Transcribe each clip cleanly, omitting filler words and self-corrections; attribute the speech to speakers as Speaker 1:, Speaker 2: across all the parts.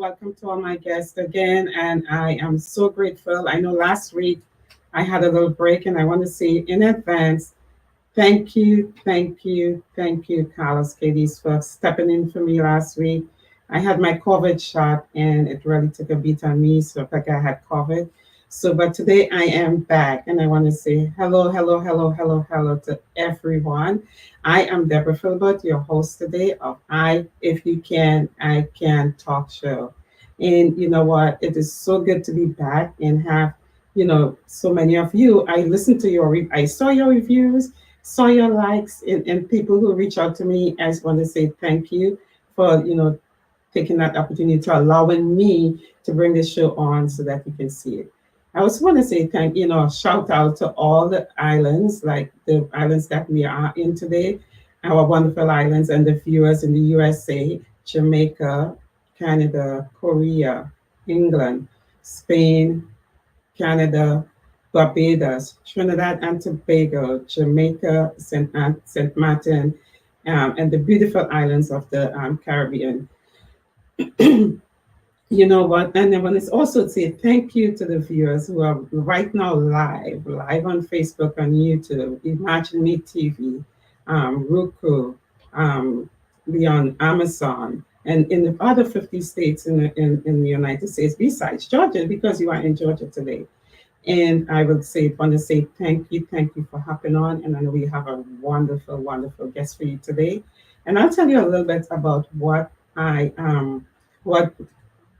Speaker 1: welcome to all my guests again. And I am so grateful. I know last week I had a little break, and I want to say in advance, thank you, thank you, thank you, Carlos Cadiz, for stepping in for me last week. I had my COVID shot, and it really took a beat on me. So, like I had COVID. So, but today I am back, and I want to say hello, hello, hello, hello, hello to everyone. I am Deborah Philbert, your host today of If You Can, I Can Talk Show. And you know what? It is so good to be back and have, so many of you. I listened to I saw your reviews, saw your likes, and people who reach out to me. I just want to say thank you for, taking that opportunity to allowing me to bring this show on so that you can see it. I also want to say shout out to all the islands, like the islands that we are in today, our wonderful islands and the viewers in the USA, Jamaica, Canada, Korea, England, Spain, Canada, Barbados, Trinidad and Tobago, Jamaica, St. Martin, and the beautiful islands of the Caribbean. You know what? And then when it's also say thank you to the viewers who are right now live on Facebook, on YouTube, Imagine Me TV, Roku, be on Amazon, and in the other 50 states in the United States besides Georgia, because you are in Georgia today. And I would want to say thank you for hopping on. And I know we have a wonderful, wonderful guest for you today. And I'll tell you a little bit about what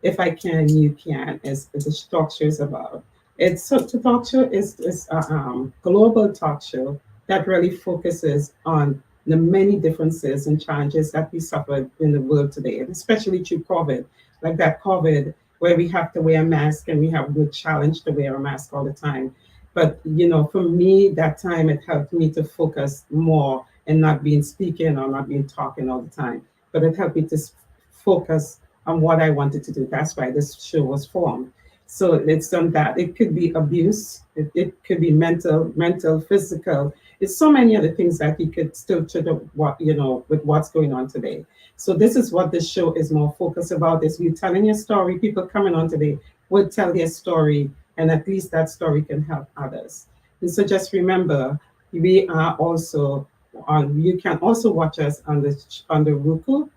Speaker 1: if I can, you can, is the talk show is about. It's so the talk show is a global talk show that really focuses on the many differences and challenges that we suffer in the world today, and especially through COVID, like that COVID where we have to wear a mask and we have a good challenge to wear a mask all the time. But for me, that time it helped me to focus more and not being speaking or not being talking all the time. But it helped me to focus on what I wanted to do. That's why this show was formed. So it's on that. It could be abuse. It could be mental, physical. It's so many other things that you could still to the what with what's going on today. So this is what this show is more focused about: is you telling your story. People coming on today would tell their story, and at least that story can help others. And so just remember, we are also on. You can also watch us on the Roku,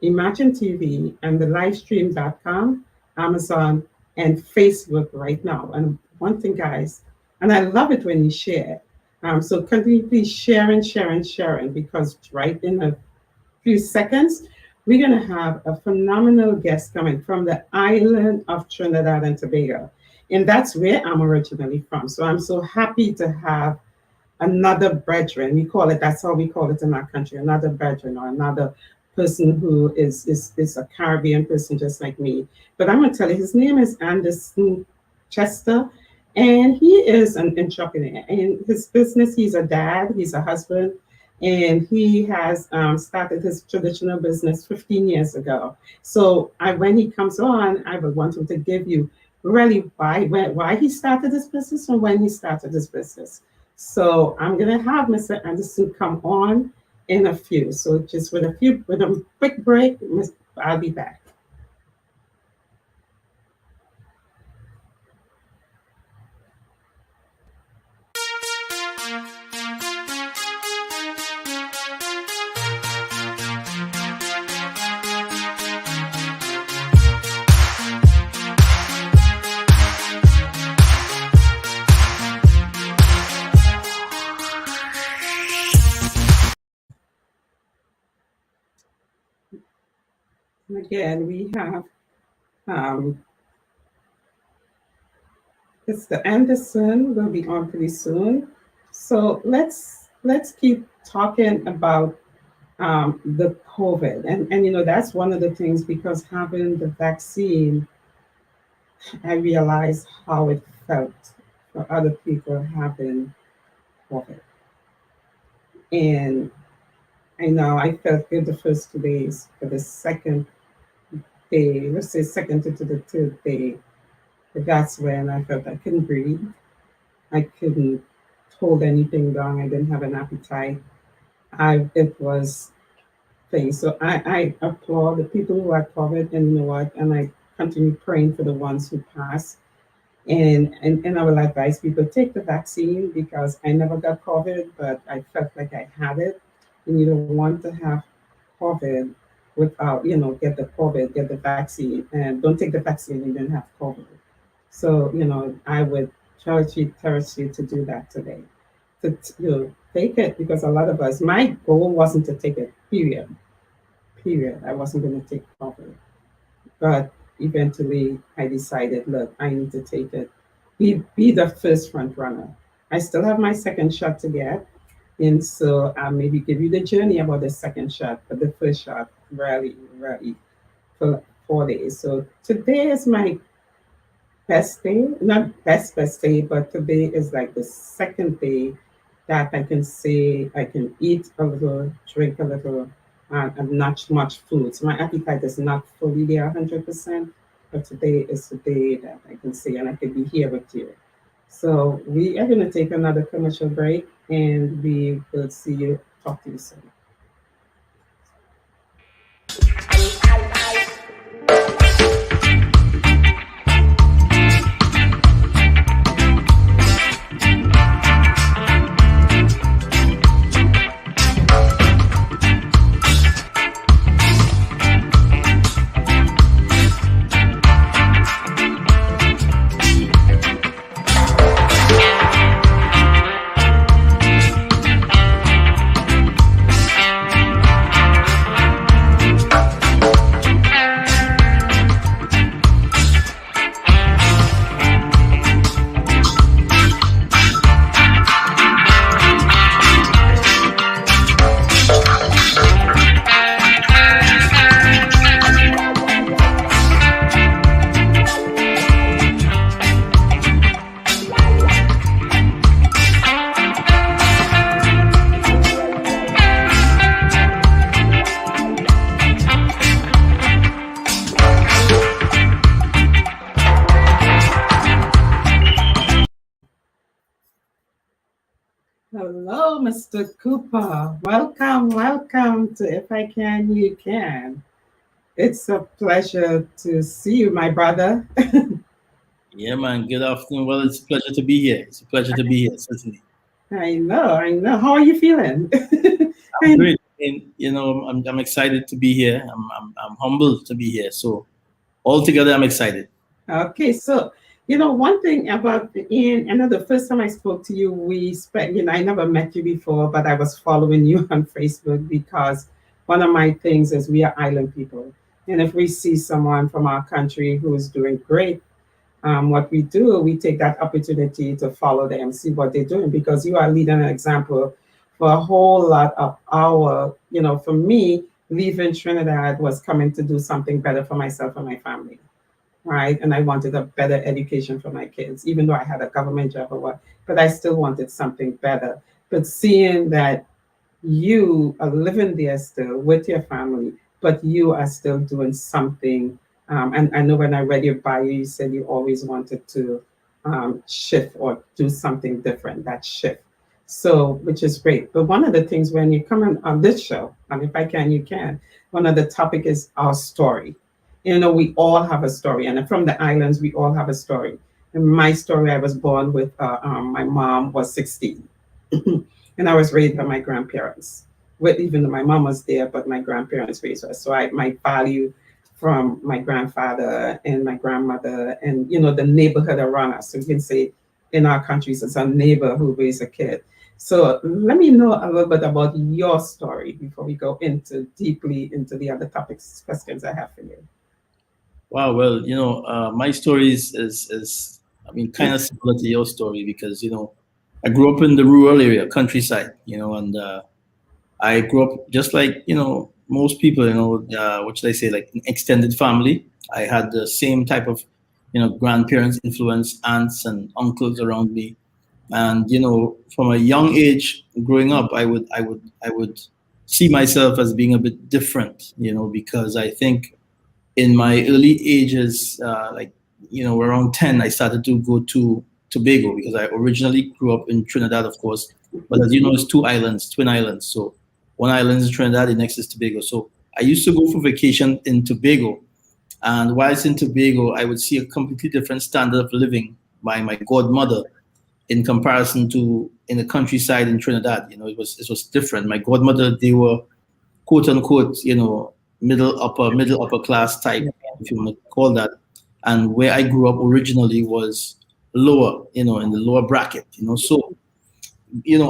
Speaker 1: Imagine TV, and the livestream.com, Amazon, and Facebook right now. And one thing, guys, and I love it when you share. So continue please sharing, because right in a few seconds, we're going to have a phenomenal guest coming from the island of Trinidad and Tobago. And that's where I'm originally from. So I'm so happy to have another brethren. That's how we call it in our country, another brethren or another person who is a Caribbean person just like me. But I'm going to tell you, his name is Anderson Chester, and he is an entrepreneur. In his business, he's a dad, he's a husband, and he has started his traditional business 15 years ago. So when he comes on, I would want him to give you really why he started this business and when he started this business. So I'm going to have Mr. Anderson come on in a few. So just with a quick break, I'll be back. Again, we have Mr. Anderson will be on pretty soon. So let's keep talking about the COVID, and that's one of the things, because having the vaccine, I realized how it felt for other people having COVID, and I know I felt good the first 2 days. For the second day, let's say second to the third day, that's when I felt I couldn't breathe. I couldn't hold anything down. I didn't have an appetite. It was thing. So I applaud the people who had COVID, and you know what? And I continue praying for the ones who pass. And I will advise people take the vaccine because I never got COVID, but I felt like I had it. And you don't want to have COVID without, get the COVID, get the vaccine, and don't take the vaccine and then have COVID. So, I would encourage you to do that today. To, take it because a lot of us, my goal wasn't to take it, period. Period. I wasn't going to take COVID. But eventually I decided, look, I need to take it. Be the first front runner. I still have my second shot to get. And so I'll maybe give you the journey about the second shot, but the first shot, really, for 4 days. So today is my best day, not best day, but today is like the second day that I can say I can eat a little, drink a little, and not much food. So my appetite is not fully there 100%, but today is the day that I can say and I can be here with you. So we are going to take another commercial break and we will see you, talk to you soon. Hello, Mr. Cooper. Welcome to If I Can, You Can. It's a pleasure to see you, my brother.
Speaker 2: Yeah, man. Good afternoon. Well, it's a pleasure to be here. It's a pleasure to be here, certainly.
Speaker 1: I know. How are you feeling?
Speaker 2: I'm great. And, I'm excited to be here. I'm humbled to be here. So, altogether, I'm excited.
Speaker 1: Okay, so one thing about Ian, I know the first time I spoke to you, we spent, I never met you before, but I was following you on Facebook because one of my things is we are island people. And if we see someone from our country who is doing great, what we do, we take that opportunity to follow them, see what they're doing, because you are leading an example for a whole lot of for me, leaving Trinidad was coming to do something better for myself and my family, right? And I wanted a better education for my kids, even though I had a government job or what, but I still wanted something better. But seeing that you are living there still with your family, but you are still doing something. And I know when I read your bio, you said you always wanted to shift or do something different, that shift. So, which is great. But one of the things when you come on this show, and if I can, you can, one of the topic is our story. We all have a story. And from the islands, we all have a story. In my story, I was born with, my mom was 16. And I was raised by my grandparents. Well, even though my mom was there, but my grandparents raised us. So my value from my grandfather and my grandmother and the neighborhood around us. So you can say in our countries, it's a neighbor who raised a kid. So let me know a little bit about your story before we go into deeply into the other topics, questions I have for you.
Speaker 2: Wow. Well, my story is I mean, kind of similar to your story because, I grew up in the rural area, countryside, and I grew up just like, most people, what should I say, like an extended family. I had the same type of, grandparents influence, aunts and uncles around me. And, from a young age growing up, I would see myself as being a bit different, because I think in my early ages, like, around 10, I started to go to Tobago because I originally grew up in Trinidad, of course. But as you know, it's two islands, twin islands. So one island is Trinidad, the next is Tobago. So I used to go for vacation in Tobago, and whilst in Tobago, I would see a completely different standard of living by my godmother in comparison to in the countryside in Trinidad. It was different. My godmother, they were quote unquote, middle upper class type, if you want to call that. And where I grew up originally was lower, in the lower bracket. So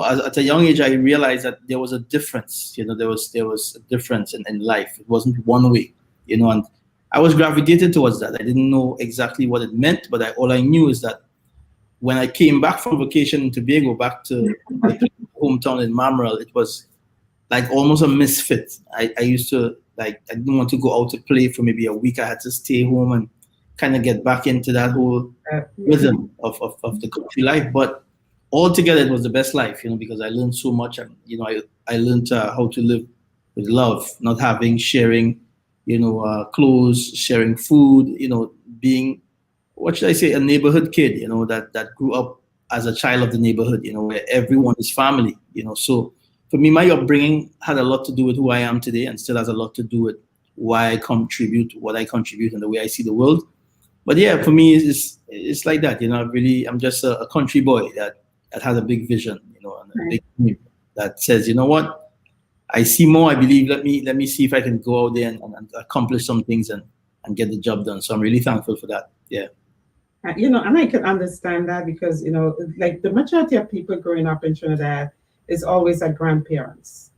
Speaker 2: at a young age, I realized that there was a difference. There was a difference in life. It wasn't one way. And I was gravitated towards that. I didn't know exactly what it meant, but all I knew is that when I came back from vacation in Tobago, back to my hometown in Mamrel, it was like almost a misfit. I used to I didn't want to go out to play for maybe a week. I had to stay home and kind of get back into that whole rhythm of the country life. But altogether, it was the best life, because I learned so much. And, I learned how to live with love, not having, sharing, clothes, sharing food, being, what should I say, a neighborhood kid, that grew up as a child of the neighborhood, where everyone is family. So for me, my upbringing had a lot to do with who I am today, and still has a lot to do with why I contribute, what I contribute, and the way I see the world. But yeah, for me, it's like that. I'm just a country boy that has a big vision, and a big dream that says, you know what, I see more. I believe. Let me see if I can go out there and accomplish some things and get the job done. So I'm really thankful for that. Yeah.
Speaker 1: And I can understand that because, like the majority of people growing up in Trinidad is always a grandparents.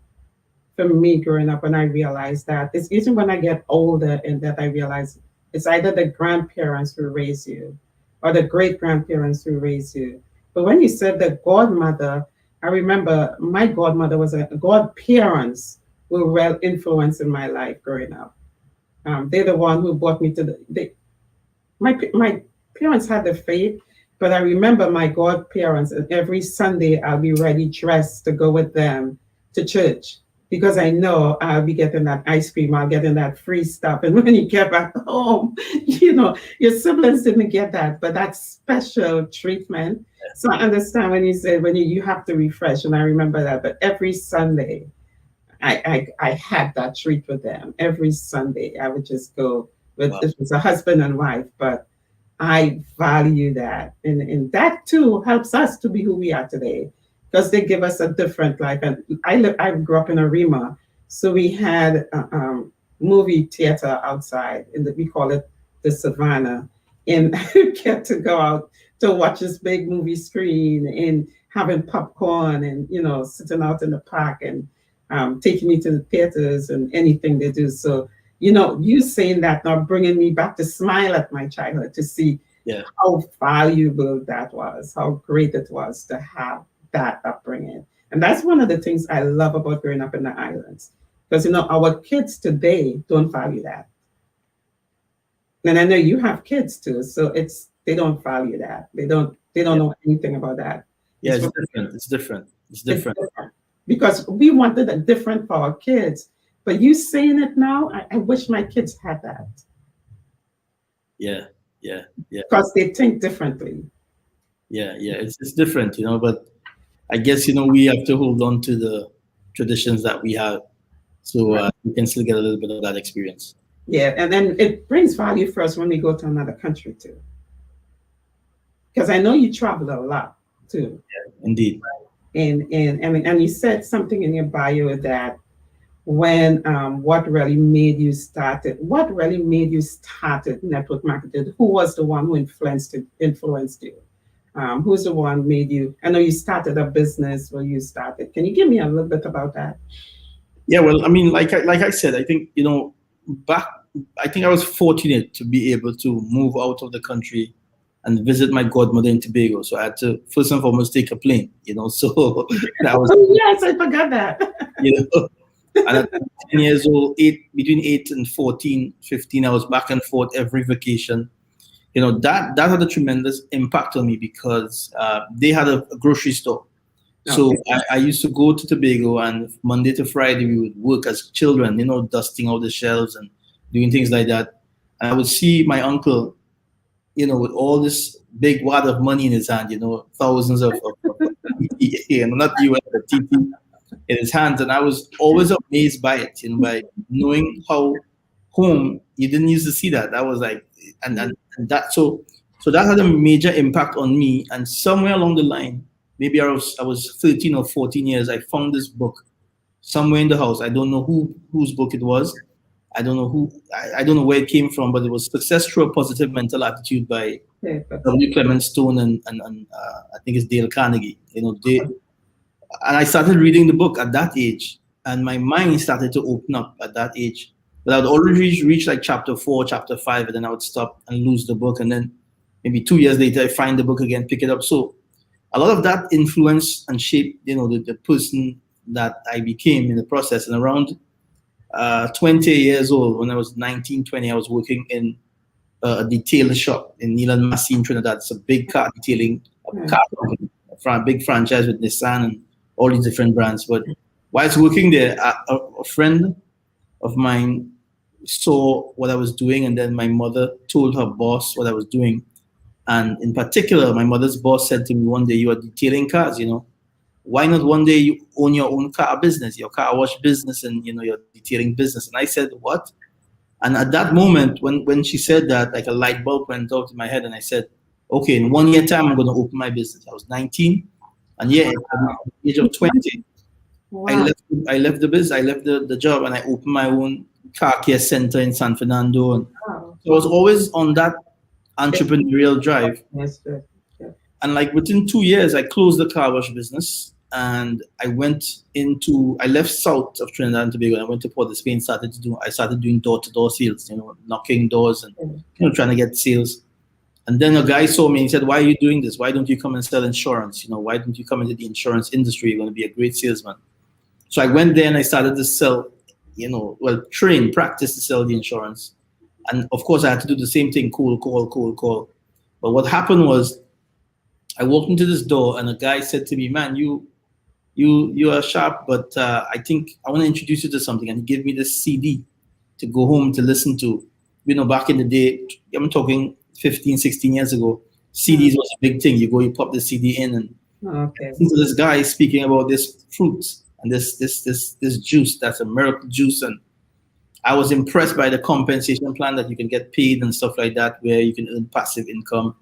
Speaker 1: For me growing up, when I realized that, it's even when I get older and that I realize it's either the grandparents who raise you or the great grandparents who raise you. But when you said the godmother, I remember my godmother was a godparents were well influenced in my life growing up. They're the one who brought me to my parents had the faith, but I remember my godparents, and every Sunday I'll be ready dressed to go with them to church because I know I'll be getting that ice cream, I'll getting that free stuff. And when you get back home, your siblings didn't get that, but that special treatment. So I understand when you say when you have to refresh, and I remember that. But every Sunday, I had that treat with them. Every Sunday, I would just go with
Speaker 2: Wow.
Speaker 1: it was a husband and wife, but I value that. And that too helps us to be who we are today because they give us a different life. And I grew up in Arima. So we had a movie theater outside, we call it the Savannah. And get to go out to watch this big movie screen and having popcorn and, sitting out in the park and taking me to the theaters and anything they do. So you saying that now bringing me back to smile at my childhood to see
Speaker 2: Yeah.
Speaker 1: how valuable that was, how great it was to have that upbringing. And that's one of the things I love about growing up in the islands. Because our kids today don't value that. And I know you have kids too, so they don't value that. They don't know anything about that.
Speaker 2: Yeah, it's different. It's different. It's different.
Speaker 1: Because we wanted it different for our kids. But you saying it now, I wish my kids had that.
Speaker 2: Yeah, yeah, yeah,
Speaker 1: Because they think differently.
Speaker 2: yeah. It's different, but I guess, we have to hold on to the traditions that we have so we can still get a little bit of that experience.
Speaker 1: Yeah, and then it brings value for us when we go to another country too. Because I know you travel a lot too.
Speaker 2: Indeed.
Speaker 1: And you said something in your bio that when what really made you started network marketing? Who was the one who influenced you? Who's the one made you? I know you started a business where you started. Can you give me a little bit about that?
Speaker 2: Yeah, well, I mean, like I said, I think, back, I think I was fortunate to be able to move out of the country and visit my godmother in Tobago. So I had to first and foremost take a plane, so that was,
Speaker 1: Oh yes, I forgot that.
Speaker 2: and at 10 years old, between 8 and 14, 15, I was back and forth every vacation. That had a tremendous impact on me because they had a grocery store. So
Speaker 1: Okay.
Speaker 2: I used to go to Tobago, and Monday to Friday we would work as children, dusting out the shelves and doing things like that. And I would see my uncle, with all this big wad of money in his hand, thousands of TT, not US, but TT. in his hands, and I was always amazed by it, by knowing how home you didn't used to see that. That was like, and that so that had a major impact on me. And somewhere along the line, maybe I was 13 or 14 years, I found this book somewhere in the house. I don't know whose book it was. I don't know where it came from, but it was Success Through a Positive Mental Attitude by
Speaker 1: Okay, but
Speaker 2: W. Clement Stone and I think it's Dale Carnegie. And I started reading the book at that age, and my mind started to open up at that age. But I'd already reached like chapter 4, chapter 5, and then I would stop and lose the book, and then maybe 2 years later I find the book again, pick it up. So a lot of that influence and shaped, the person that I became in the process. And around 20 years old, when I was 19, 20, I was working in a detailer shop in Neelan Massey in Trinidad. It's a big car detailing car company, a big franchise with Nissan and all these different brands. But whilst working there, a friend of mine saw what I was doing, and then my mother told her boss what I was doing. And in particular, my mother's boss said to me one day, "You are detailing cars, why not one day you own your own car business, your car wash business, and your detailing business?" And I said, "What?" And at that moment, when she said that, like a light bulb went out in my head, and I said, "Okay, in 1 year time, I'm going to open my business." I was 19, and at the age of 20,
Speaker 1: wow.
Speaker 2: I left the business, I left the job, and I opened my own car care center in San Fernando. And
Speaker 1: Wow.
Speaker 2: so I was always on that entrepreneurial drive.
Speaker 1: Yes, good. Yeah.
Speaker 2: And like within 2 years, I closed the car wash business, and I left south of Trinidad and Tobago, and I went to Port of Spain. I started doing door-to-door sales, knocking doors and trying to get sales. And then a guy saw me and he said, "Why are you doing this? Why don't you come and sell insurance? Why don't you come into the insurance industry? You're going to be a great salesman." So I went there and I started to sell, practice to sell the insurance. And of course, I had to do the same thing, cold call. But what happened was, I walked into this door and a guy said to me, "Man, you are sharp, but I think I want to introduce you to something." And he gave me this CD to go home to listen to. Back in the day, I'm talking 15, 16 years ago, CDs was a big thing. You pop the CD in and
Speaker 1: Okay.
Speaker 2: listen to this guy speaking about this fruit and this juice that's a miracle juice. And I was impressed by the compensation plan that you can get paid and stuff like that, where you can earn passive income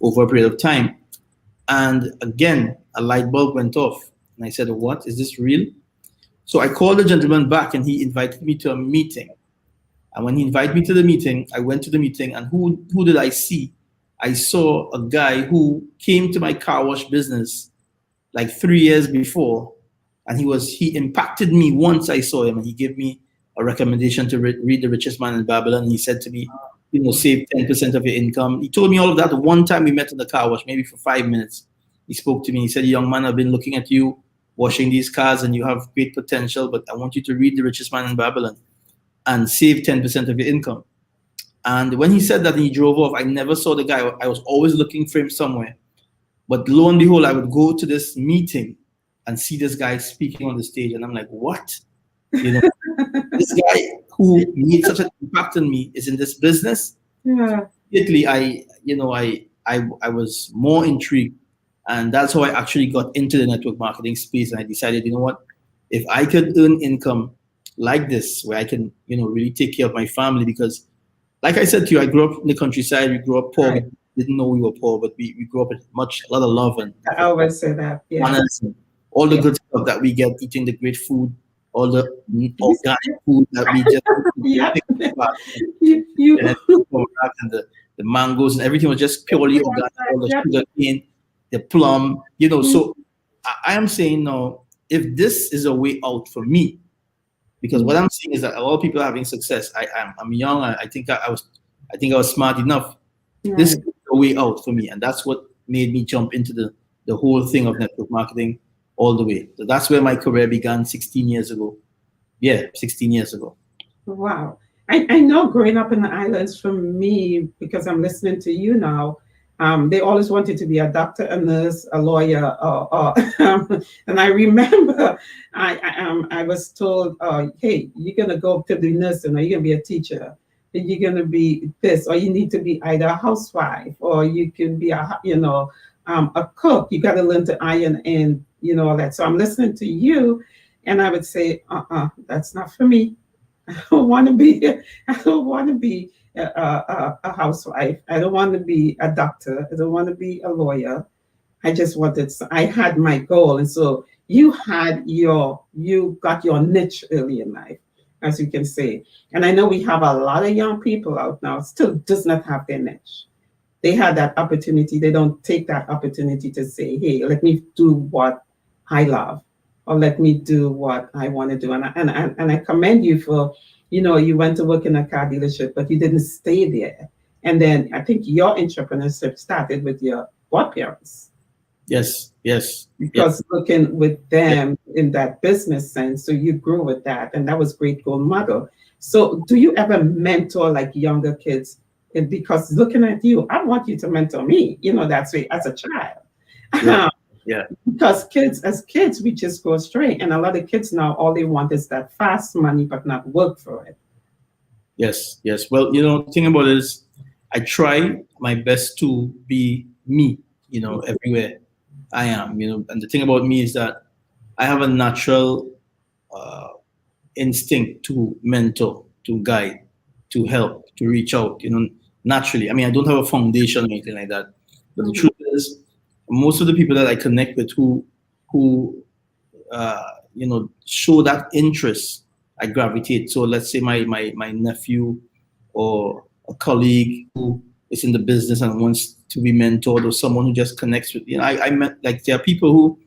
Speaker 2: over a period of time. And again, a light bulb went off. And I said, "What? Is this real?" So I called the gentleman back and he invited me to a meeting. And when he invited me to the meeting, I went to the meeting, and who did I see? I saw a guy who came to my car wash business like 3 years before, and he impacted me once I saw him, and he gave me a recommendation to read The Richest Man in Babylon. And he said to me, "Save 10% of your income." He told me all of that. One time we met in the car wash, maybe for 5 minutes. He spoke to me. He said, "Young man, I've been looking at you washing these cars, and you have great potential, but I want you to read The Richest Man in Babylon and save 10% of your income." And when he said that and he drove off, I never saw the guy. I was always looking for him somewhere. But lo and behold, I would go to this meeting and see this guy speaking on the stage. And I'm like, "What? This guy who made such an impact on me is in this business?"
Speaker 1: Yeah.
Speaker 2: Immediately, I was more intrigued. And that's how I actually got into the network marketing space. And I decided, if I could earn income like this, where I can, really take care of my family, because like I said to you, I grew up in the countryside. We grew up poor.
Speaker 1: Right.
Speaker 2: We didn't know we were poor, but we grew up with a lot of love and
Speaker 1: I always say that. Yeah.
Speaker 2: manners and all the good stuff that we get, eating the great food, all the organic food that we just
Speaker 1: Yeah.
Speaker 2: and the mangoes and everything was just purely organic. All the sugar cane, the plum, So I am saying now, if this is a way out for me, because what I'm seeing is that a lot of people are having success. I'm young. I think I was smart enough.
Speaker 1: Right.
Speaker 2: This is a way out for me, and that's what made me jump into the whole thing of network marketing all the way. So that's where my career began 16 years ago. Yeah, 16 years ago.
Speaker 1: Wow. I know growing up in the islands for me, because I'm listening to you now, they always wanted to be a doctor, a nurse, a lawyer, and I remember I was told, "Hey, you're gonna go to the nursing, or you're gonna be a teacher, and you're gonna be this, or you need to be either a housewife, or you can be a cook. You got to learn to iron and all that." So I'm listening to you, And I would say, that's not for me. I don't want to be, I don't want to be a housewife. I don't want to be a doctor. I don't want to be a lawyer. I just wanted, I had my goal. And so you got your niche early in life, as you can say. And I know we have a lot of young people out now still does not have their niche. They had that opportunity. They don't take that opportunity to say, hey, let me do what I love, or let me do what I want to do. And I commend you for, you went to work in a car dealership, but you didn't stay there. And then I think your entrepreneurship started with your godparents,
Speaker 2: Yes, yes, yes,
Speaker 1: because looking with
Speaker 2: yes.
Speaker 1: them in that business sense, so you grew with that, and that was great role model. So do you ever mentor like younger kids? And because looking at you, I want you to mentor me, that's way as a
Speaker 2: Yeah,
Speaker 1: child.
Speaker 2: yeah.
Speaker 1: Because as kids, we just go straight, and a lot of kids now, all they want is that fast money, but not work for it.
Speaker 2: Yes, yes. Well, thing about it is, I try my best to be me, everywhere I am, and the thing about me is that I have a natural uh, instinct to mentor, to guide, to help, to reach out, naturally. I mean, I don't have a foundation or anything like that, but the
Speaker 1: Mhm.
Speaker 2: truth is, most of the people that I connect with who show that interest, I gravitate. So let's say my nephew or a colleague who is in the business and wants to be mentored, or someone who just connects with, I met, like, there are people who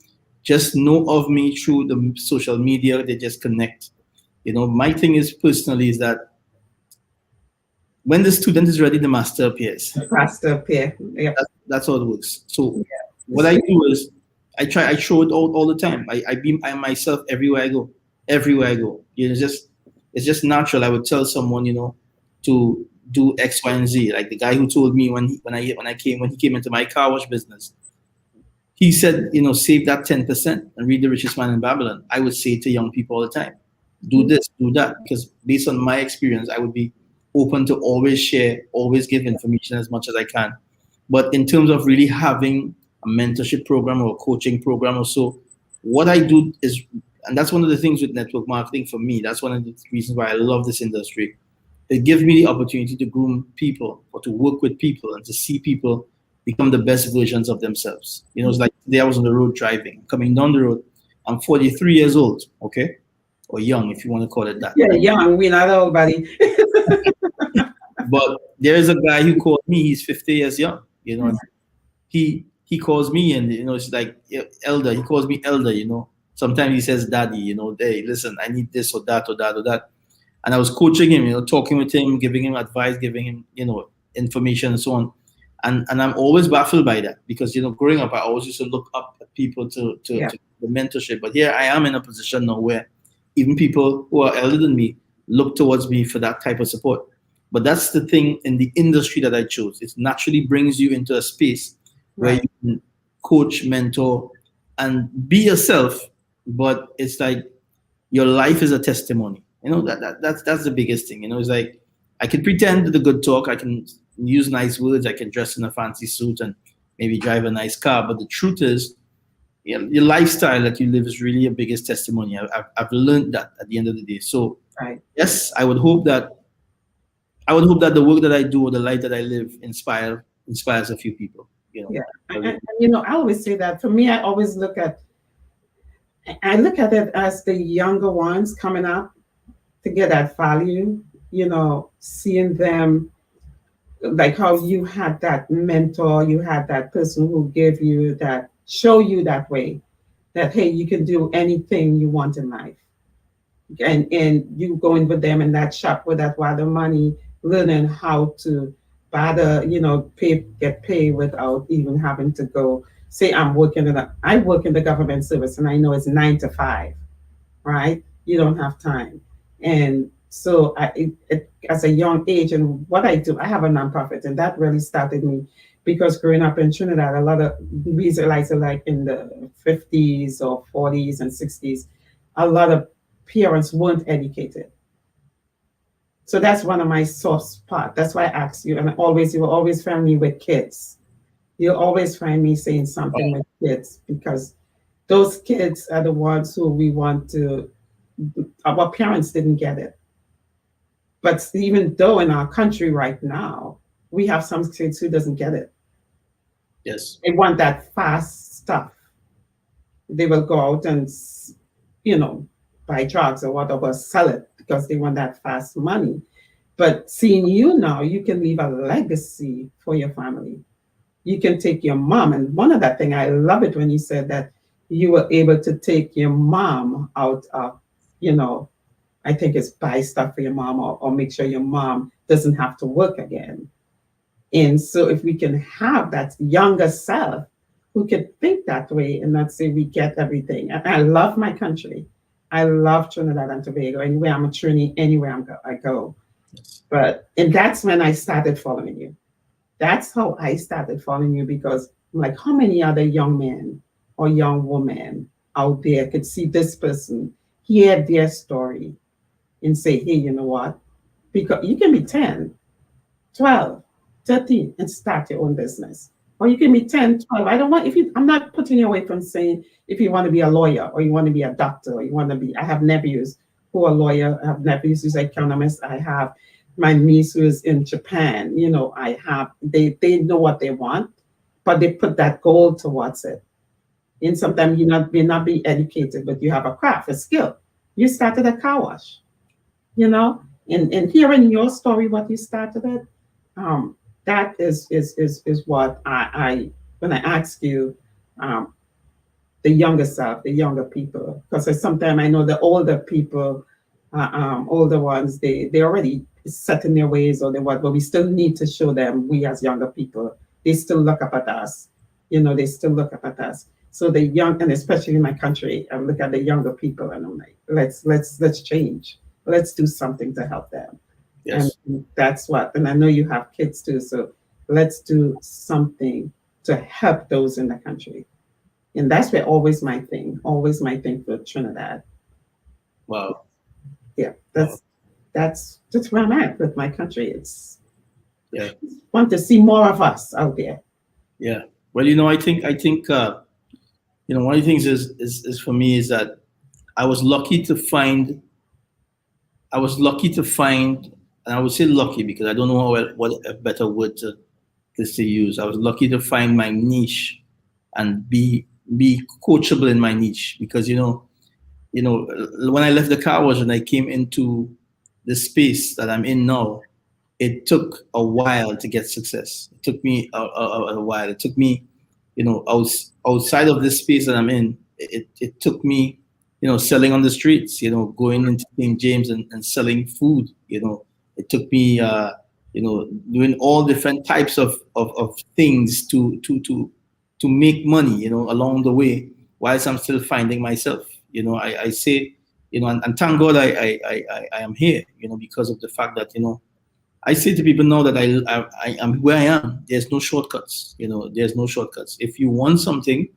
Speaker 2: just know of me through the social media. They just connect. My thing is personally is that when the student is ready, the master appears.
Speaker 1: Faster pair. Yep.
Speaker 2: That's how it works. So what
Speaker 1: It's
Speaker 2: I
Speaker 1: great.
Speaker 2: do is I show it all the time. I be I myself everywhere I go. Everywhere I go. It's just natural. I would tell someone, to do X, Y, and Z. Like the guy who told me when he came into my car wash business, he said, save that 10% and read The Richest Man in Babylon. I would say to young people all the time, do this, do that, because based on my experience, I would be open to always share, always give information as much as I can. But in terms of really having a mentorship program or a coaching program or so, what I do is, and that's one of the things with network marketing for me, that's one of the reasons why I love this industry. It gives me the opportunity to groom people or to work with people and to see people become the best versions of themselves. It's like today I was on the road driving, coming down the road. I'm 43 years old, okay? Or young, if you want to call it that.
Speaker 1: Yeah, young. We're not old, buddy.
Speaker 2: But there is a guy who called me, he's 50 years young, and he calls me, and it's like, yeah, elder. He calls me elder. Sometimes he says daddy. Hey, listen, I need this or that or that or that. And I was coaching him, talking with him, giving him advice, giving him information and so on. And I'm always baffled by that because growing up I always used to look up at people
Speaker 1: Yeah.
Speaker 2: to the mentorship. But here I am in a position now where even people who are elder than me look towards me for that type of support. But that's the thing in the industry that I chose. It naturally brings you into a space where
Speaker 1: Right.
Speaker 2: you can coach, mentor, and be yourself. But it's like your life is a testimony. That's the biggest thing. It's like I can pretend the good talk, I can use nice words, I can dress in a fancy suit and maybe drive a nice car. But the truth is, your lifestyle that you live is really your biggest testimony. I've learned that at the end of the day. So
Speaker 1: Right.
Speaker 2: yes, I would hope that the work that I do or the life that I live inspires a few people.
Speaker 1: Yeah. I always say that for me, I look at it as the younger ones coming up to get that value, seeing them, like how you had that mentor, you had that person who gave you that, show you that way, that hey, you can do anything you want in life. And you going with them in that shop with that water money, learning how to bother, get paid without even having to go. Say I work in the government service, and I know it's 9 to 5, right? You don't have time. And so as a young age, and what I do, I have a nonprofit, and that really started me because growing up in Trinidad, a lot of Israelites are like in the 50s or 40s and 60s. A lot of parents weren't educated. So that's one of my soft spot. That's why I asked you, and you will always find me with kids. You'll always find me saying something with kids because Those kids are the ones who we want to, our parents didn't get it. But even though in our country right now, we have some kids who doesn't get it.
Speaker 2: Yes.
Speaker 1: They want that fast stuff. They will go out and, you know, buy drugs or whatever, sell it because they want that fast money. But seeing you now, you can leave a legacy for your family. You can take your mom. And one of that thing, I love it when you said that you were able to take your mom out of, you know, I think it's buy stuff for your mom, or make sure your mom doesn't have to work again. And so if we can have that younger self who can think that way and not say we get everything. And I love my country. I love Trinidad and Tobago. Anywhere I'm a Trini, anywhere I go.
Speaker 2: Yes.
Speaker 1: But and that's when I started following you. That's how I started following you, because I'm like, how many other young men or young women out there could see this person, hear their story, and say, hey, you know what? Because you can be 10, 12, 13, and start your own business. Or you can be 10, 12. I don't want, if you, I'm not putting you away from saying if you want to be a lawyer or you want to be a doctor or you want to be, I have nephews who are lawyer, I have nephews who's economists, I have my niece who is in Japan, you know, I have, they know what they want, but they put that goal towards it. And sometimes you not may not be educated, but you have a craft, a skill. You started a car wash, you know, and hearing your story, what you started it, that is what I when I ask you, um, the younger self, the younger people, because sometimes I know the older people, older ones, they already set in their ways or they what, but we still need to show them, we as younger people, they still look up at us, you know, they still look up at us. So the young, and especially in my country, I look at the younger people and I'm like, let's change, let's do something to help them. And
Speaker 2: Yes.
Speaker 1: that's what, and I know you have kids too, so let's do something to help those in the country. And that's where always my thing for Trinidad.
Speaker 2: Wow.
Speaker 1: Yeah,
Speaker 2: Wow.
Speaker 1: that's where I'm at with my country. It's
Speaker 2: Yeah.
Speaker 1: want to see more of us out there.
Speaker 2: Yeah. Well, I think one of the things is for me is that I was lucky to find I was lucky to find, and I would say lucky because I don't know what a better word to use. I was lucky to find my niche and be coachable in my niche because when I left the car wash and I came into the space that I'm in now, it took a while to get success. It took me a while. It took me, outside of this space that I'm in, it took me, selling on the streets, going into St. James and selling food. It took me, doing all different types of things to make money, along the way, whilst I'm still finding myself. I say, and thank God I am here, because of the fact that, I say to people now that I am where I am. There's no shortcuts. There's no shortcuts. If you want something,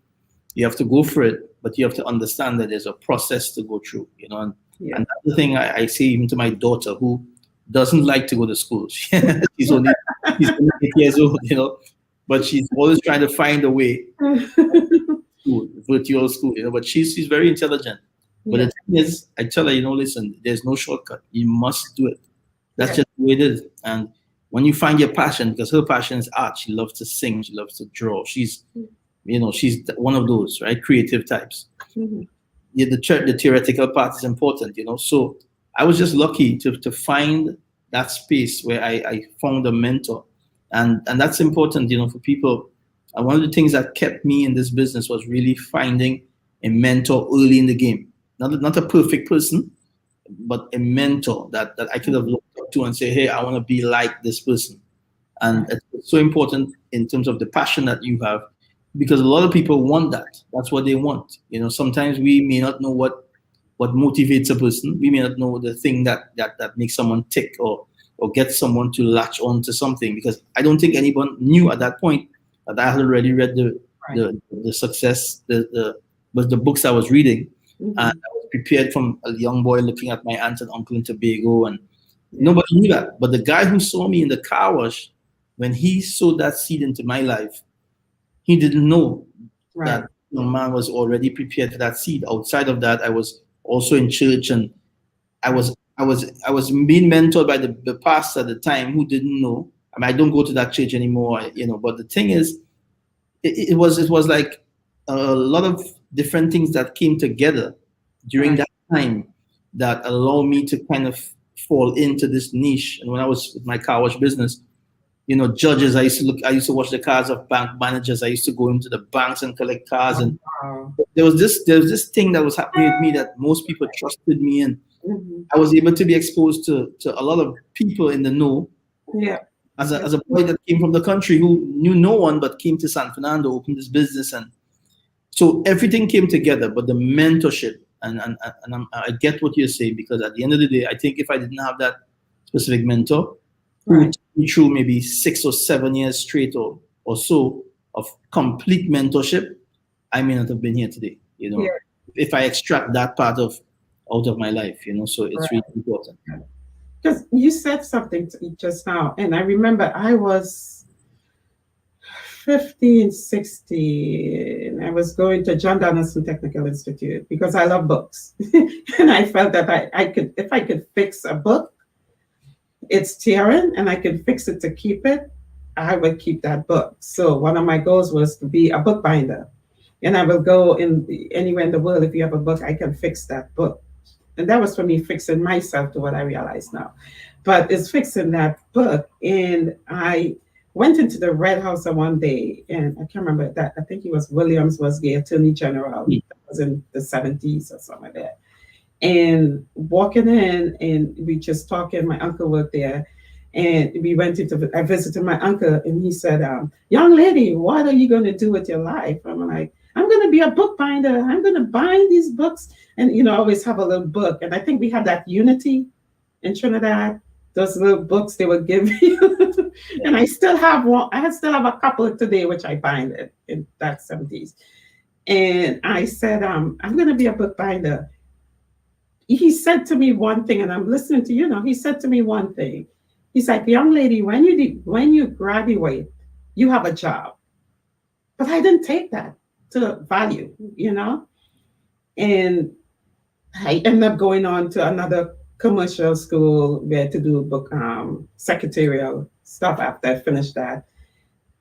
Speaker 2: you have to go for it, but you have to understand that there's a process to go through.
Speaker 1: Yeah,
Speaker 2: And that's the thing I say even to my daughter who doesn't like to go to school. She's only 8 years old, but she's always trying to find a way school, virtual school, but she's very intelligent. But the
Speaker 1: yeah,
Speaker 2: thing is, I tell her, listen, there's no shortcut. You must do it. That's
Speaker 1: yeah.
Speaker 2: just the way it is. And when you find your passion, because her passion is art, she loves to sing, she loves to draw. She's one of those, right? Creative types.
Speaker 1: Mhm.
Speaker 2: Yeah, the theoretical part is important, So I was just lucky to find that space where I found a mentor, and that's important, for people. And one of the things that kept me in this business was really finding a mentor early in the game. Not a perfect person, but a mentor that I could have looked up to and say, hey, I want to be like this person. And
Speaker 1: Right.
Speaker 2: it's so important in terms of the passion that you have, because a lot of people want that. That's what they want. Sometimes we may not know what motivates a person. We may not know the thing that makes someone tick or get someone to latch on to something. Because I don't think anyone knew at that point that I had already read
Speaker 1: Right.
Speaker 2: the success the books I was reading, and
Speaker 1: Mhm.
Speaker 2: I was prepared from a young boy looking at my aunt and uncle in Tobago, and
Speaker 1: Yeah.
Speaker 2: nobody knew that. But the guy who saw me in the car wash, when he sowed that seed into my life, he didn't know
Speaker 1: Right.
Speaker 2: that young man was already prepared for that seed. Outside of that, I was also in church, and I was being mentored by the pastor at the time who didn't know. I mean, I don't go to that church anymore, But the thing is, it was like a lot of different things that came together during
Speaker 1: Right.
Speaker 2: that time that allowed me to kind of fall into this niche. And when I was with my car wash business, judges, I used to watch the cars of bank managers. I used to go into the banks and collect cars. And
Speaker 1: Wow.
Speaker 2: there was this thing that was happening with me that most people trusted me, and
Speaker 1: Mhm.
Speaker 2: I was able to be exposed to a lot of people in the know
Speaker 1: Yeah.
Speaker 2: as a boy that came from the country who knew no one but came to San Fernando, opened this business, and so everything came together. But the mentorship, and I get what you're saying, because at the end of the day, I think if I didn't have that specific mentor who
Speaker 1: Right.
Speaker 2: took me through maybe 6 or 7 years straight or so of complete mentorship, I may not have been here today.
Speaker 1: Yeah.
Speaker 2: If I extract that part of out of my life, so it's really important.
Speaker 1: Because you said something just now, and I remember I was 15, 16. I was going to John Donaldson Technical Institute because I love books. And I felt that I could, if I could fix a book, it's tearing, and I could fix it to keep it, I would keep that book. So one of my goals was to be a bookbinder. And I will go anywhere in the world. If you have a book, I can fix that book. And that was for me fixing myself to what I realize now. But it's fixing that book. And I went into the Red House on one day, and I can't remember that. I think it was Williams was the Attorney General. That was in the 70s or something like that. And walking in, and we just talking. My uncle worked there, and we went into. I visited my uncle, and he said, "Young lady, what are you going to do with your life?" I'm like, "I'm going to be a bookbinder. I'm going to bind these books." And always have a little book. And I think we had that unity in Trinidad. Those little books they would give you, and I still have one. I still have a couple today, which I bind it in that 70s. And I said, "I'm going to be a bookbinder." He said to me one thing, and I'm listening to he said to me one thing. He's like, "Young lady, when you graduate, you have a job." But I didn't take that to value, and I ended up going on to another commercial school where to do book secretarial stuff after I finished that.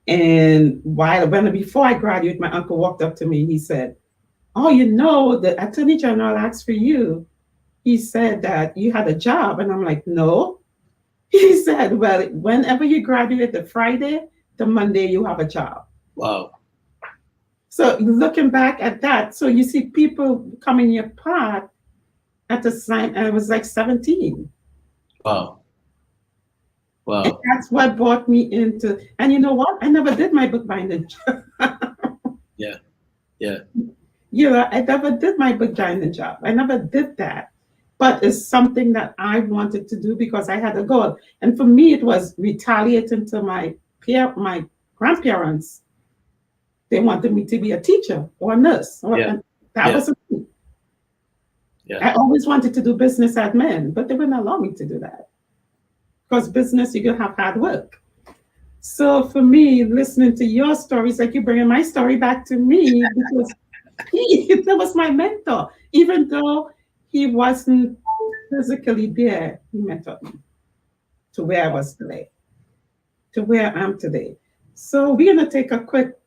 Speaker 1: And before I graduated, my uncle walked up to me. He said, "Oh, the Attorney General asked for you. He said that you had a job." And I'm like, "No." He said, "Well, whenever you graduate, the Friday, the Monday, you have a job."
Speaker 2: Wow.
Speaker 1: So looking back at that, so you see people coming your path at the time. I was like 17.
Speaker 2: Wow. Wow.
Speaker 1: And that's what brought me into, and you know what? I never did my bookbinding job.
Speaker 2: Yeah. Yeah.
Speaker 1: I never did my bookbinding job. I never did that. But it's something that I wanted to do because I had a goal. And for me, it was retaliating to my grandparents. They wanted me to be a teacher or a nurse. That was me.
Speaker 2: Yeah.
Speaker 1: I always wanted to do business admin, but they wouldn't allow me to do that. Because business, you're going to have hard work. So for me, listening to your stories, like you're bringing my story back to me, because that was my mentor. Even though he wasn't physically there, he mentored me to where I was today, to where I am today. So we're going to take a quick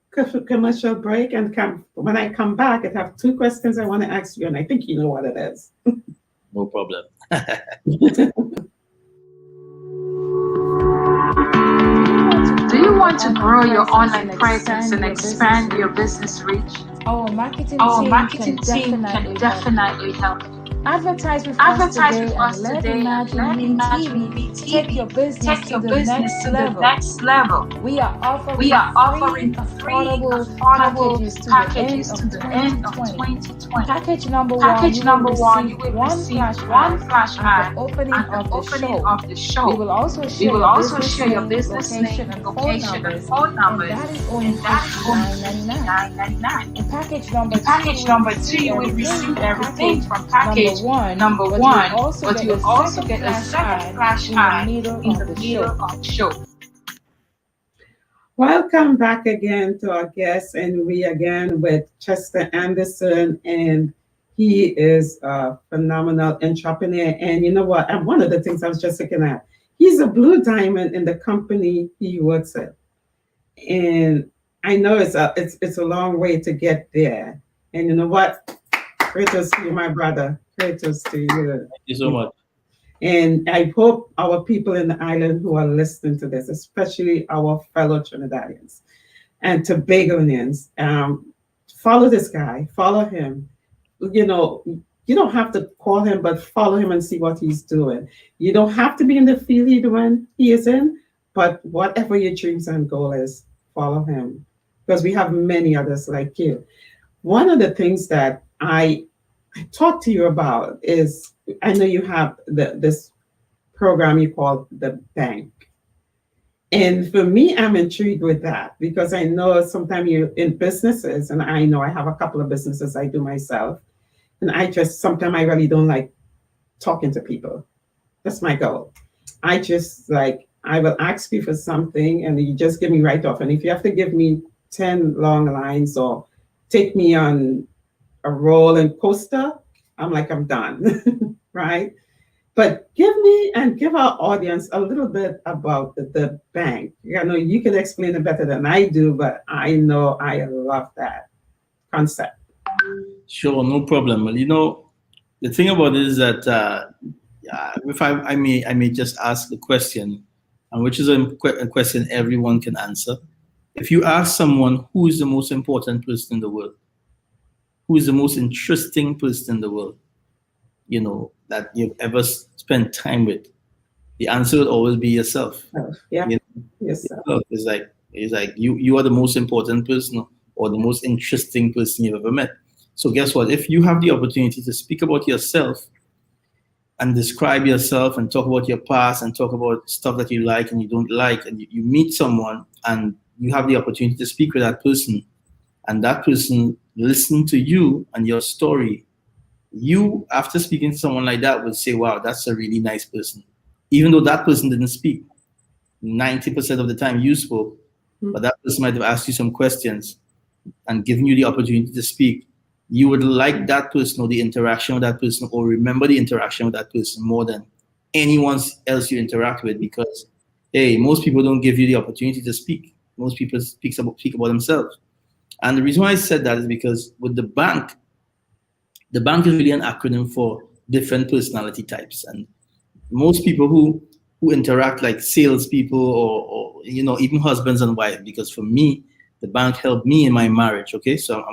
Speaker 1: commercial break, and when I come back, I have 2 questions I want to ask you, and I think you know what it is.
Speaker 2: No problem.
Speaker 3: Do you want to grow your online presence and expand your business reach?
Speaker 4: Our marketing
Speaker 3: team can definitely help.
Speaker 4: Advertise with us today and let Imagine Me TV take your business to the next level. We are offering affordable packages to the end of 2020. Package number one, you will receive one flash ad at the opening of the show. We will also share your business name, location, and phone numbers, and that is only $9.99. In package number 2, you will receive everything from package number one, but you'll also get a second flash ad in the middle of the show.
Speaker 1: Welcome back again to our guest, and we again with Chester Anderson, and he is a phenomenal entrepreneur. And you know what? And one of the things I was just looking at, he's a blue diamond in the company he works at, and I know it's a long way to get there. And you know what? Kratos to you, my brother. Kratos to you.
Speaker 2: Thank you so much.
Speaker 1: And I hope our people in the island who are listening to this, especially our fellow Trinidadians and Tobagoans, follow this guy, follow him. You know, you don't have to call him, but follow him and see what he's doing. You don't have to be in the field he is in, but whatever your dreams and goal is, follow him. Because we have many others like you. One of the things that I talk to you about is I know you have this program you call the bank. And for me, I'm intrigued with that because I know sometimes you're in businesses, and I know I have a couple of businesses I do myself. And I just sometimes I really don't like talking to people. That's my goal. I just like I will ask you for something and you just give me right off. And if you have to give me 10 long lines or take me on a roller coaster, I'm like, I'm done. Right? But give me and give our audience a little bit about the bank. I know you can explain it better than I do, but I know I love that concept.
Speaker 2: Sure, no problem. Well, the thing about it is that if I may just ask the question, and which is a question everyone can answer. If you ask someone who is the most important person in the world, who is the most interesting person in the world, that you've ever spent time with, the answer will always be yourself.
Speaker 1: Oh, yeah.
Speaker 2: You know,
Speaker 1: Yes, sir.
Speaker 2: yourself is like you are the most important person or the most interesting person you've ever met. So guess what? If you have the opportunity to speak about yourself and describe yourself and talk about your past and talk about stuff that you like and you don't like, and you meet someone and you have the opportunity to speak with that person, and that person listen to you and your story, you, after speaking to someone like that, would say, wow, that's a really nice person. Even though that person didn't speak, 90% of the time you spoke, but that person might have asked you some questions and given you the opportunity to speak. You would like that person or the interaction with that person or remember the interaction with that person more than anyone else you interact with because, hey, most people don't give you the opportunity to speak. Most people speak about themselves. And the reason why I said that is because with the bank is really an acronym for different personality types. And most people who interact like salespeople or even husbands and wives, because for me, the bank helped me in my marriage. Okay, so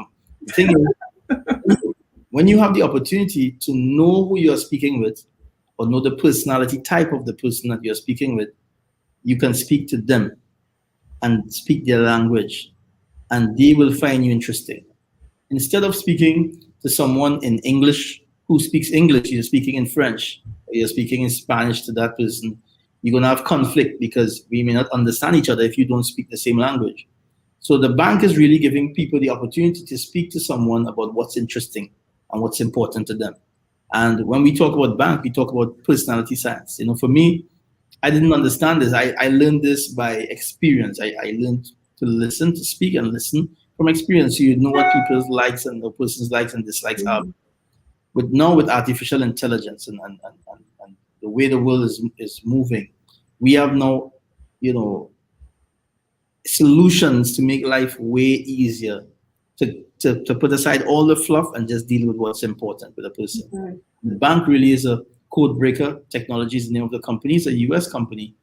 Speaker 2: the thing is, when you have the opportunity to know who you're speaking with or know the personality type of the person that you're speaking with, you can speak to them and speak their language, and they will find you interesting. Instead of speaking to someone in English who speaks English, you're speaking in French, or you're speaking in Spanish to that person, you're going to have conflict because we may not understand each other if you don't speak the same language. So the bank is really giving people the opportunity to speak to someone about what's interesting and what's important to them. And when we talk about bank, we talk about personality science. For me, I didn't understand this. I learned this by experience. I learned to listen, to speak and listen from experience. So you know what people's likes and the person's likes and dislikes are. But now with artificial intelligence and the way the world is moving, we have now, solutions to make life way easier to put aside all the fluff and just deal with what's important with a person.
Speaker 1: Right.
Speaker 2: The bank really is a code breaker. Technology is the name of the company. It's a US company,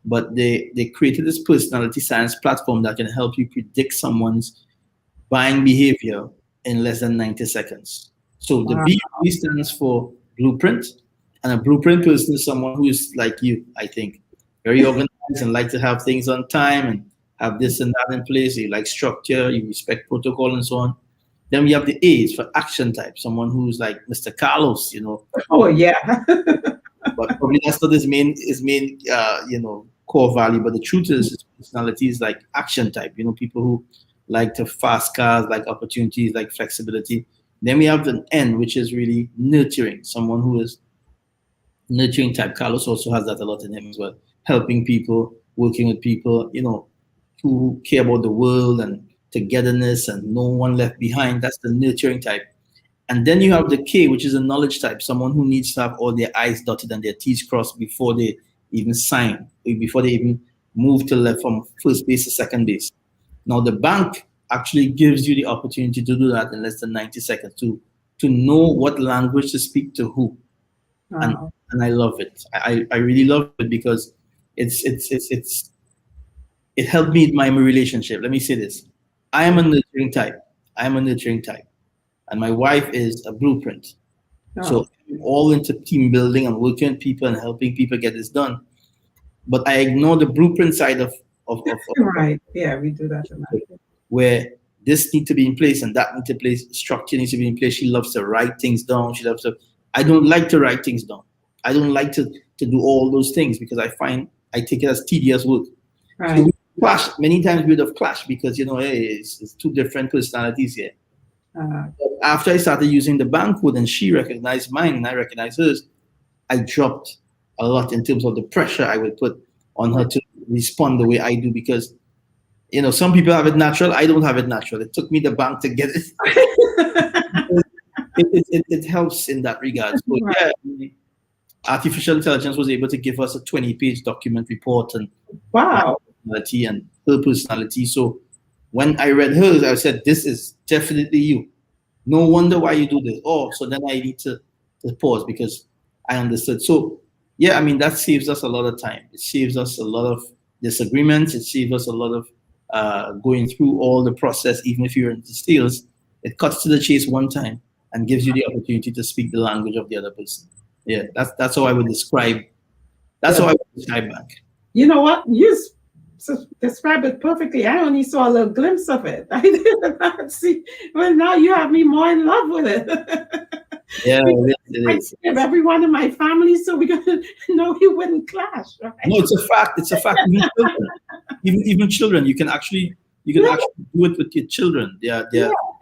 Speaker 2: but they created this personality science platform that can help you predict someone's buying behavior in less than 90 seconds. So the
Speaker 1: Wow.
Speaker 2: B stands for blueprint, and a blueprint person is someone who is like you, I think, very organized and like to have things on time and have this and that in place. You like structure, you respect protocol and so on. Then we have the A's for action type, someone who's like Mr. Carlos,
Speaker 1: Oh yeah.
Speaker 2: but probably that's not his main core value. But the truth is, his personality is like action type. People who like to fast cars, like opportunities, like flexibility. Then we have the N, which is really nurturing, someone who is nurturing type. Carlos also has that a lot in him as well, helping people, working with people, who care about the world and togetherness and no one left behind. That's the nurturing type. And then you have the K, which is a knowledge type, someone who needs to have all their I's dotted and their T's crossed before they even sign, before they even move to left from first base to second base. Now, the bank actually gives you the opportunity to do that in less than 90 seconds to know what language to speak to who. And I love it. I really love it because it helped me in my relationship. Let me say this. I am a nurturing type. And my wife is a blueprint. So I'm all into team building and working with people and helping people get this done. But I ignore the blueprint side of
Speaker 1: right. Yeah, we do that a lot.
Speaker 2: Where this needs to be in place and that needs to be in place, structure needs to be in place. She loves to write things down. I don't like to write things down. I don't like to do all those things because I take it as tedious work.
Speaker 1: Right.
Speaker 2: So we clash. Many times we would have clashed because, hey, it's two different personalities here. After I started using the bank code and she recognized mine and I recognized hers, I dropped a lot in terms of the pressure I would put on her to respond the way I do because, some people have it natural. I don't have it natural. It took me the bank to get it. it helps in that regard. So, yeah, artificial intelligence was able to give us a 20-page document report and
Speaker 1: wow,
Speaker 2: personality and her personality. So when I read hers, I said, this is definitely you. No wonder why you do this. Oh, so then I need to pause because I understood. So, yeah, I mean, that saves us a lot of time. It saves us a lot of disagreements. It saves us a lot of going through all the process, even if you're into sales. It cuts to the chase one time and gives you the opportunity to speak the language of the other person. Yeah, that's how I would describe. That's how I would describe bank.
Speaker 1: You know what? You described it perfectly. I only saw a little glimpse of it. I did not see. Well, now you have me more in love with it.
Speaker 2: Yeah, it is.
Speaker 1: I have everyone in my family, so we're gonna know we wouldn't clash. Right?
Speaker 2: No, it's a fact. It's a fact. Even children, you can actually do it with your children. Yeah.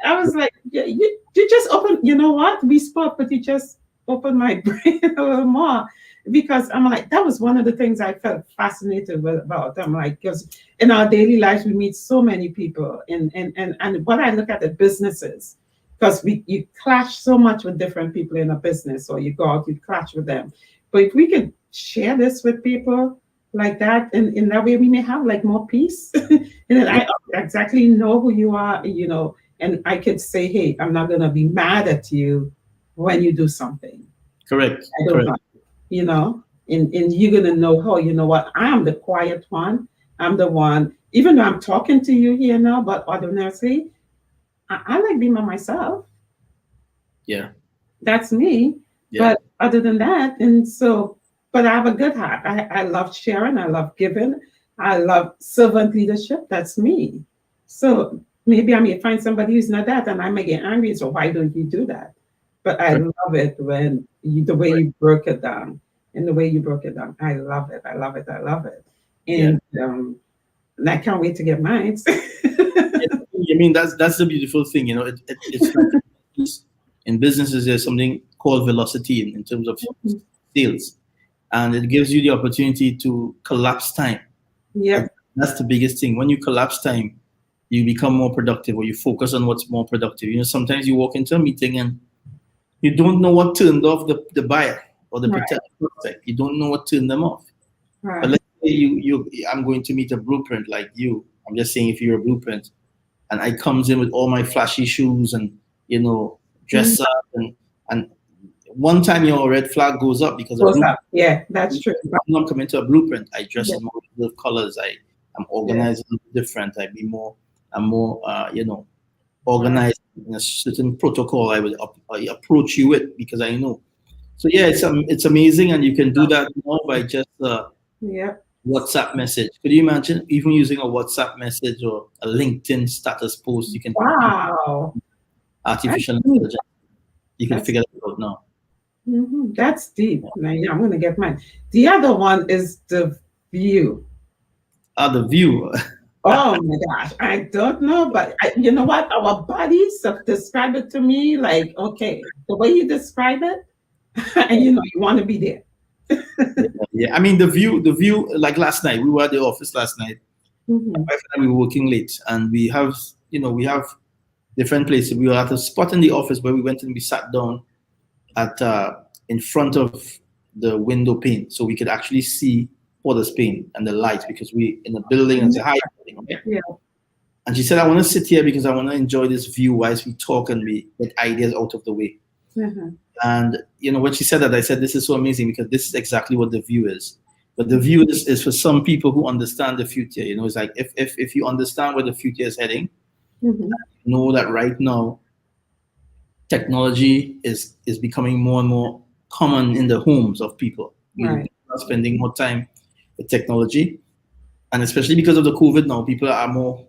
Speaker 1: I was like, you just open. You know what? We spoke, but you just opened my brain a little more. Because I'm like, that was one of the things I felt fascinated about. I'm like, because in our daily lives, we meet so many people. And what I look at the businesses, because you clash so much with different people in a business, or you go out, you clash with them. But if we could share this with people like that, and in that way, we may have like more peace. And I exactly know who you are, and I could say, hey, I'm not going to be mad at you when you do something.
Speaker 2: Correct.
Speaker 1: And you're going to know, oh, you know what? I'm the quiet one. I'm the one, even though I'm talking to you here now, but ordinarily, I like being by myself.
Speaker 2: Yeah.
Speaker 1: That's me. Yeah. But other than that, but I have a good heart. I love sharing. I love giving. I love servant leadership. That's me. So maybe I may find somebody who's not that, and I may get angry. So why don't you do that? But I love it when the way you broke it down. And the way you broke it down. I love it. And I can't wait to get mine.
Speaker 2: I mean, that's the beautiful thing. It's in businesses, there's something called velocity in terms of sales. And it gives you the opportunity to collapse time.
Speaker 1: Yeah.
Speaker 2: That's the biggest thing. When you collapse time, you become more productive, or you focus on what's more productive. Sometimes you walk into a meeting and you don't know what turned off the buyer or the potential prospect. You don't know what turned them off.
Speaker 1: Right.
Speaker 2: But let's say I'm going to meet a blueprint like you. I'm just saying, if you're a blueprint, and I comes in with all my flashy shoes and dress up and one time your red flag goes up because of
Speaker 1: yeah, that's true.
Speaker 2: I'm not coming to a blueprint. I dress in more colors. I'm organized a little different. I'm more organized in a certain protocol. I approach you with because I know. So yeah, it's amazing, and you can do that now by just WhatsApp message. Could you imagine even using a WhatsApp message or a LinkedIn status post? You can artificial intelligence. You can figure it out now.
Speaker 1: Mm-hmm. That's deep. Now, I'm going to get mine. The other one is the view.
Speaker 2: The view.
Speaker 1: Oh my gosh, I don't know, but you know what? Our bodies describe it to me like, okay, the way you describe it, and you want to be there.
Speaker 2: Yeah, I mean the view. Like last night, we were at the office last night,
Speaker 1: Mm-hmm.
Speaker 2: My wife and I, we were working late, and we have different places. We were at a spot in the office where we went and we sat down at in front of the window pane, so we could actually see Porter's pane and the lights because we in the building. It's a high building, okay?
Speaker 1: Yeah.
Speaker 2: And she said, "I want to sit here because I want to enjoy this view whilst we talk and we get ideas out of the way."
Speaker 1: Uh-huh.
Speaker 2: And when she said that, I said, "This is so amazing because this is exactly what the view is." But the view is for some people who understand the future. It's like if you understand where the future is heading,
Speaker 1: Mm-hmm.
Speaker 2: know that right now technology is becoming more and more common in the homes of people.
Speaker 1: Right.
Speaker 2: People are spending more time with technology, and especially because of the COVID now, people are more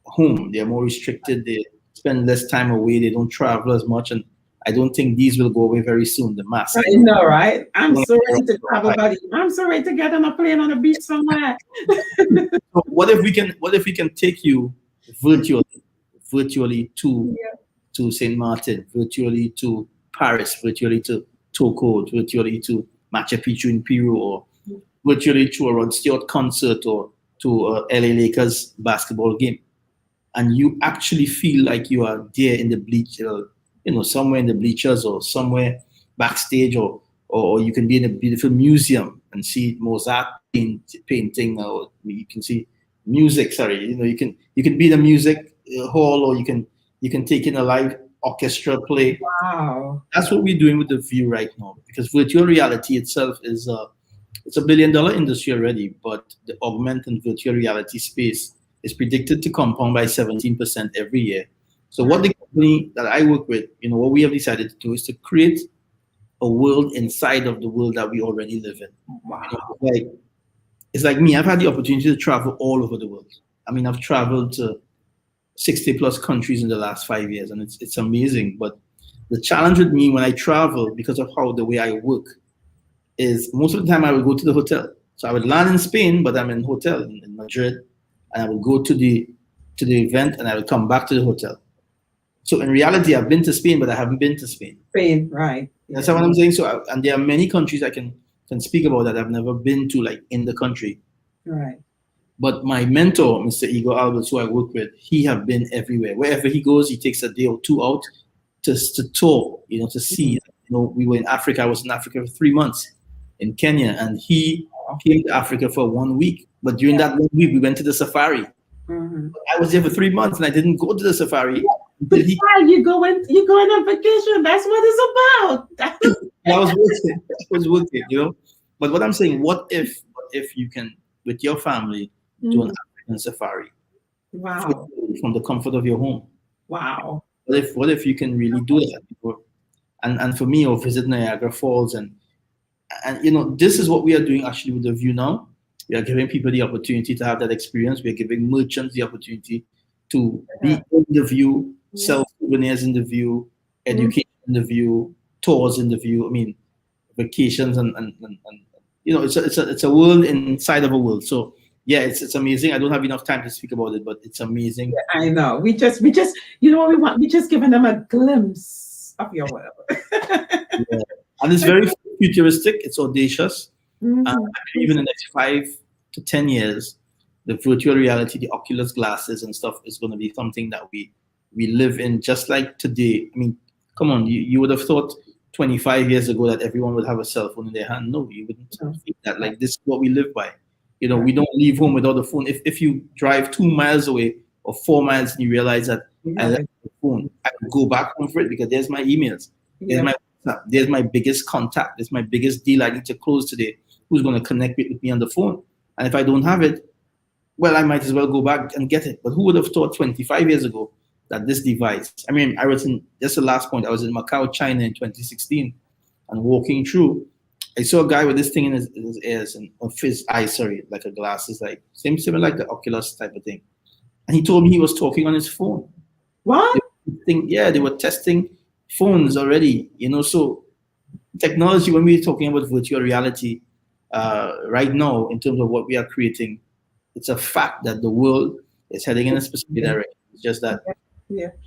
Speaker 2: home. They are more restricted. They spend less time away. They don't travel as much, and I don't think these will go away very soon. The mask.
Speaker 1: I know, right? I'm so ready to travel, buddy. I'm so ready to get on a plane on a beach somewhere.
Speaker 2: So what if we can take you virtually to Saint Martin, virtually to Paris, virtually to Tokyo, virtually to Machu Picchu in Peru, or virtually to a Rod Stewart concert or to a LA Lakers basketball game, and you actually feel like you are there in the somewhere in the bleachers or somewhere backstage, or you can be in a beautiful museum and see Mozart painting, or you can see music. Sorry, you can be in a music hall, or you can take in a live orchestra play.
Speaker 1: Wow.
Speaker 2: That's what we're doing with the view right now, because virtual reality itself is it's a $1 billion industry already, but the augmented and virtual reality space is predicted to compound by 17% every year. So what the company that I work with, what we have decided to do is to create a world inside of the world that we already live in.
Speaker 1: Wow.
Speaker 2: It's like me. I've had the opportunity to travel all over the world. I mean, I've traveled to 60 plus countries in the last 5 years, and it's amazing. But the challenge with me when I travel, because of how the way I work, is most of the time I would go to the hotel. So I would land in Spain, but I'm in hotel in Madrid, and I would go to the event, and I would come back to the hotel. So in reality, I've been to Spain, but I haven't been to Spain.
Speaker 1: Spain, right.
Speaker 2: That's what I'm saying. So, and there are many countries I can speak about that I've never been to, like in the country.
Speaker 1: Right.
Speaker 2: But my mentor, Mr. Igor Alberts, who I work with, he have been everywhere. Wherever he goes, he takes a day or two out to tour, to see. We were in Africa. I was in Africa for 3 months in Kenya, and he came to Africa for 1 week. But during that 1 week, we went to the safari.
Speaker 1: Mm-hmm.
Speaker 2: I was there for 3 months, and I didn't go to the safari.
Speaker 1: You going on vacation. That's what it's about.
Speaker 2: I was working. But what I'm saying, what if you can, with your family, do an African safari?
Speaker 1: Wow.
Speaker 2: From the comfort of your home.
Speaker 1: Wow.
Speaker 2: What if you can really do that? And for me, or visit Niagara Falls, and this is what we are doing actually with the View now. We are giving people the opportunity to have that experience. We are giving merchants the opportunity to be in the View, sell souvenirs in the View, education in the View, tours in the View. I mean, vacations and it's a world inside of a world. So yeah, it's amazing. I don't have enough time to speak about it, but it's amazing.
Speaker 1: Yeah, I know. We just you know what we want? We just giving them a glimpse of your world.
Speaker 2: Yeah. And it's very futuristic. It's audacious.
Speaker 1: Mm-hmm.
Speaker 2: I believe in the next 5 to 10 years, the virtual reality, the Oculus glasses and stuff is going to be something that we live in just like today. I mean, come on, you would have thought 25 years ago that everyone would have a cell phone in their hand. No, you wouldn't think that. Like, this is what we live by. We don't leave home without a phone. If you drive 2 miles away or 4 miles and you realize that I left the phone, I can go back home for it because there's my emails. There's my WhatsApp. There's my biggest contact. There's my biggest deal I need to close today. Who's going to connect with me on the phone? And if I don't have it, well, I might as well go back and get it. But who would have thought 25 years ago that this device, I mean, I was in, just the last point, I was in Macau, China in 2016, and walking through, I saw a guy with this thing in his ears, and of his eyes, sorry, like a glasses, like similar like the Oculus type of thing. And he told me he was talking on his phone.
Speaker 1: What?
Speaker 2: They were testing phones already, so technology, when we're talking about virtual reality, right now, in terms of what we are creating, it's a fact that the world is heading in a specific direction. It's just that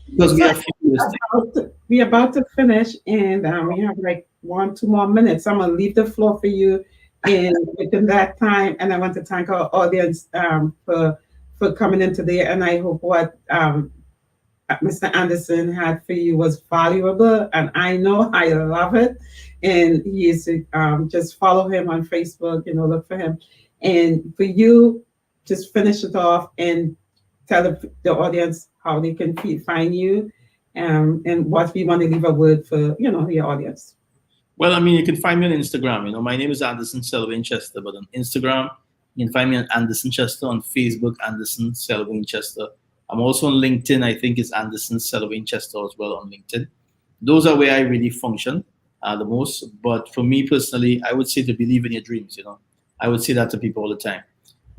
Speaker 2: because we are futuristic.
Speaker 1: We're about to finish, and we have like 1-2 more minutes. I'm gonna leave the floor for you, and within that time, and I want to thank our audience for for coming in today. And I hope what Mr. Anderson had for you was valuable, and I know I love it. And he is to just follow him on Facebook, look for him. And for you, just finish it off and tell the audience how they can find you, and what we want to leave a word for, your audience.
Speaker 2: Well, I mean, you can find me on Instagram. My name is Anderson Selva Winchester, but on Instagram, you can find me on Anderson Chester. On Facebook, Anderson Selva Winchester. I'm also on LinkedIn. I think it's Anderson Selva Winchester as well on LinkedIn. Those are where I really function the most. But for me personally, I would say to believe in your dreams. I would say that to people all the time.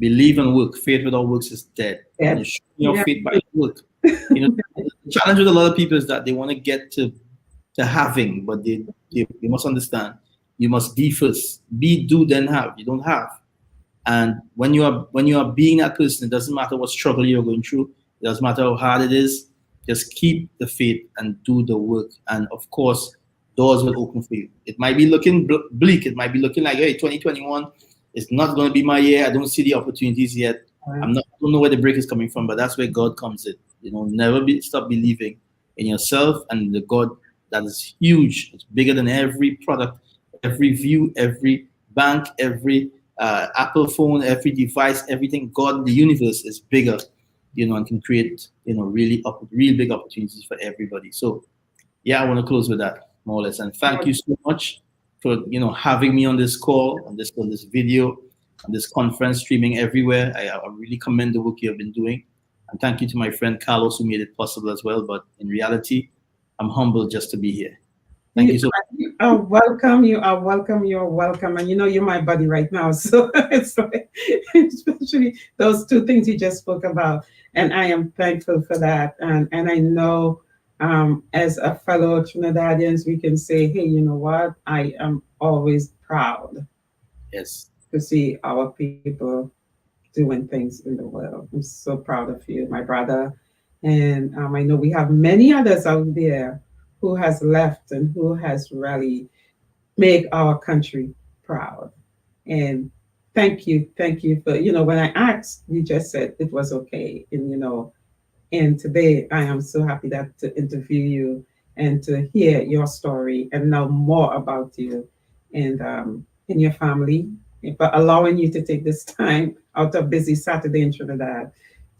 Speaker 2: Believe and work. Faith without works is dead.
Speaker 1: Yeah.
Speaker 2: And you show your faith by work. The challenge with a lot of people is that they want to get to having, but they must understand you must be first. Be, do, then have. You don't have. And when you are being that person, it doesn't matter what struggle you're going through. It doesn't matter how hard it is. Just keep the faith and do the work. And of course, doors will open for you. It might be looking bleak. It might be looking like, hey, 2021 is not going to be my year. I don't see the opportunities yet. I don't know where the break is coming from, but that's where God comes in. Never stop believing in yourself and the God that is huge. It's bigger than every product, every view, every bank, every Apple phone, every device, everything. God, the universe is bigger, and can create, really big opportunities for everybody. So, yeah, I want to close with that, more or less. And thank you so much for, having me on this call, on this video, on this conference, streaming everywhere. I really commend the work you have been doing. And thank you to my friend Carlos who made it possible as well. But in reality, I'm humbled just to be here. Thank you so much.
Speaker 1: You are welcome. You are welcome. You are welcome. And you're my buddy right now. So it's like, especially those two things you just spoke about. And I am thankful for that. And I know as a fellow Trinidadians, we can say, hey, you know what? I am always proud.
Speaker 2: Yes.
Speaker 1: To see our people doing things in the world. I'm so proud of you, my brother. And I know we have many others out there who has left and who has really made our country proud. And thank you for, when I asked, you just said it was okay. And today I am so happy to interview you and to hear your story and know more about you and your family, for allowing you to take this time out of busy Saturday in Trinidad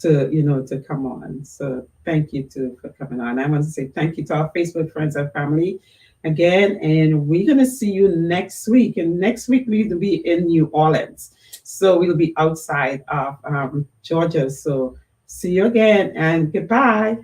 Speaker 1: to come on. So thank you too for coming on. I want to say thank you to our Facebook friends and family again, and we're gonna see you next week. And next week we'll be in New Orleans, so we'll be outside of Georgia. So see you again, and goodbye.